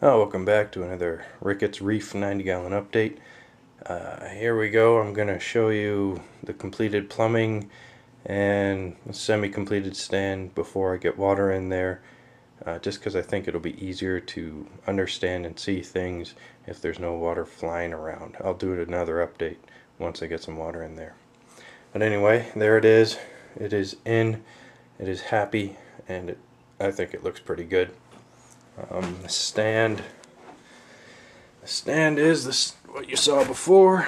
Oh, welcome back to another Rickets Reef 90-gallon update. Here we go. I'm going to show you the completed plumbing and semi-completed stand before I get water in there, just because I think it'll be easier to understand and see things if there's no water flying around. I'll do another update once I get some water in there. But anyway, there it is. It is in. It is happy, and I think it looks pretty good. The stand is this what you saw before.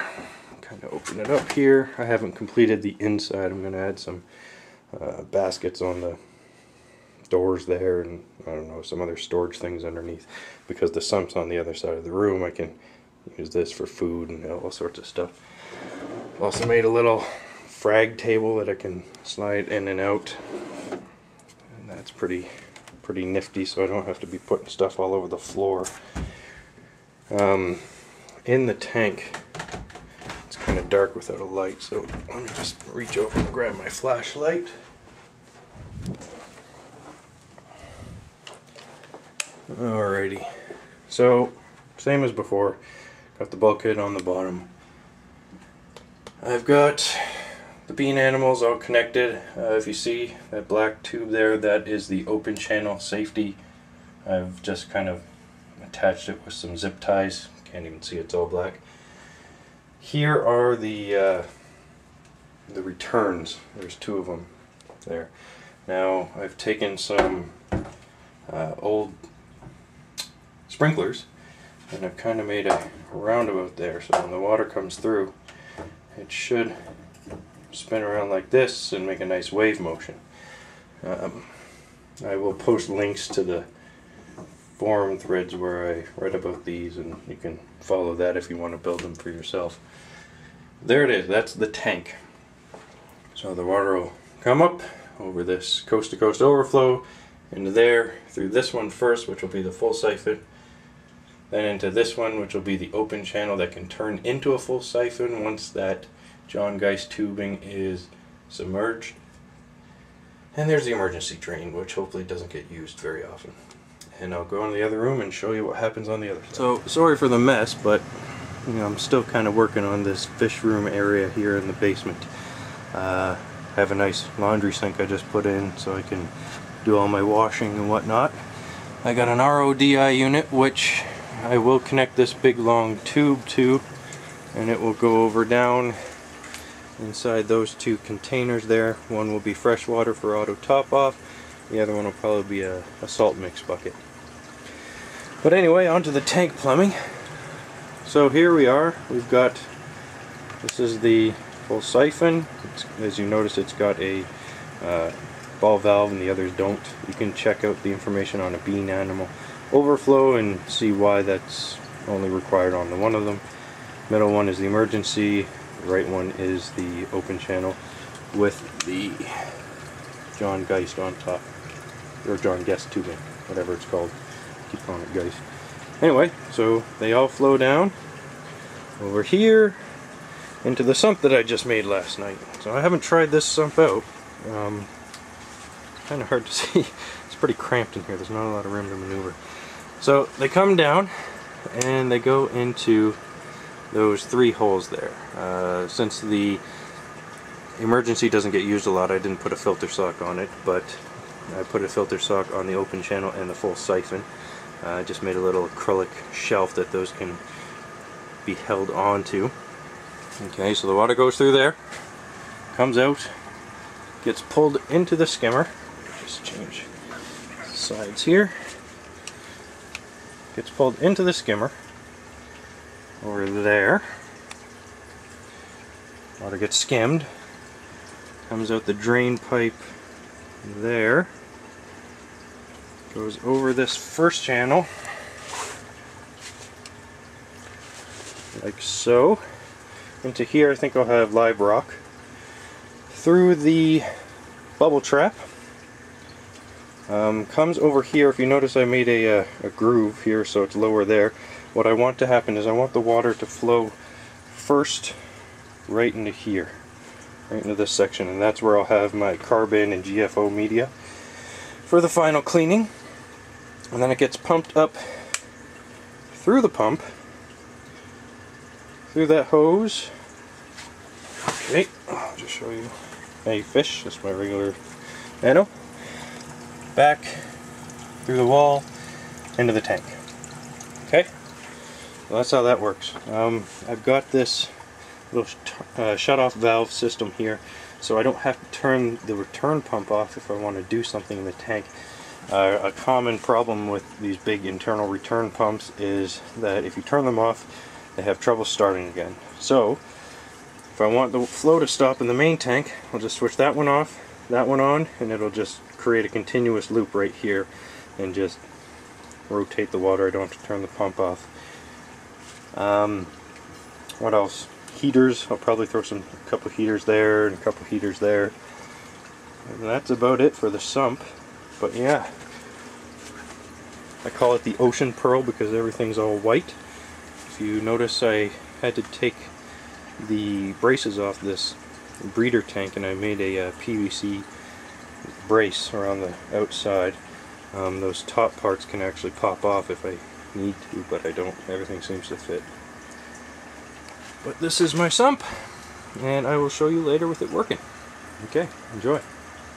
Kind of open it up here. I haven't completed the inside. I'm going to add some baskets on the doors there, and I don't know, some other storage things underneath, because the sump's on the other side of the room. I can use this for food and all sorts of stuff. Also made a little frag table that I can slide in and out, and that's pretty nifty, so I don't have to be putting stuff all over the floor. In the tank, it's kind of dark without a light, so let me just reach over and grab my flashlight. Alrighty, so same as before, got the bulkhead on the bottom. I've got the bean animals all connected. If you see that black tube there, that is the open channel safety. I've just kind of attached it with some zip ties. Can't even see, it's all black. Here are the returns. There's two of them there. Now I've taken some old sprinklers and I've kind of made a roundabout there, so when the water comes through, it should spin around like this and make a nice wave motion. I will post links to the forum threads where I read about these, and you can follow that if you want to build them for yourself. There it is. That's the tank. So the water will come up over this coast-to-coast overflow into there, through this one first, which will be the full siphon, then into this one, which will be the open channel that can turn into a full siphon once that John Geist tubing is submerged. And there's the emergency drain, which hopefully doesn't get used very often. And I'll go in the other room and show you what happens on the other side. So, sorry for the mess, but you know, I'm still kind of working on this fish room area here in the basement. I have a nice laundry sink I just put in so I can do all my washing and whatnot. I got an RODI unit, which I will connect this big long tube to, and it will go over down inside those two containers there. One will be fresh water for auto top off, the other one will probably be a salt mix bucket. But anyway, onto the tank plumbing. So here we are. We've got, this is the full siphon. As you notice, it's got a ball valve and the others don't. You can check out the information on a bean animal overflow and see why that's only required on the one of them. Middle one is the emergency. The right one is the open channel with the John Geist on top, or John Guest tubing, whatever it's called. I keep calling it Geist. Anyway, so they all flow down over here into the sump that I just made last night. So I haven't tried this sump out. It's kind of hard to see. It's pretty cramped in here. There's not a lot of room to maneuver. So they come down and they go into those three holes there. Since the emergency doesn't get used a lot, I didn't put a filter sock on it, but I put a filter sock on the open channel and the full siphon. I just made a little acrylic shelf that those can be held onto. Okay, so the water goes through there, comes out, gets pulled into the skimmer. Just change sides here. Gets pulled into the skimmer over there. Water gets skimmed, comes out the drain pipe there, goes over this first channel like so, into here. I think I'll have live rock, through the bubble trap, comes over here. If you notice, I made a groove here so it's lower there. What I want to happen is I want the water to flow first right into here, right into this section, and that's where I'll have my carbon and GFO media for the final cleaning. And then it gets pumped up through the pump, through that hose. Okay, I'll just show you a fish, just my regular nano. Back through the wall into the tank. Okay, well, that's how that works. I've got this little shut-off valve system here, so I don't have to turn the return pump off if I want to do something in the tank. A common problem with these big internal return pumps is that if you turn them off, they have trouble starting again. So if I want the flow to stop in the main tank, I'll just switch that one off, that one on, and it'll just create a continuous loop right here and just rotate the water. I don't have to turn the pump off. What else? Heaters. I'll probably throw a couple heaters there and a couple heaters there. And that's about it for the sump. But yeah, I call it the ocean pearl because everything's all white. If you notice, I had to take the braces off this breeder tank and I made a PVC brace around the outside. Those top parts can actually pop off if I need to, but I don't. Everything seems to fit. But this is my sump, and I will show you later with it working. Okay, enjoy.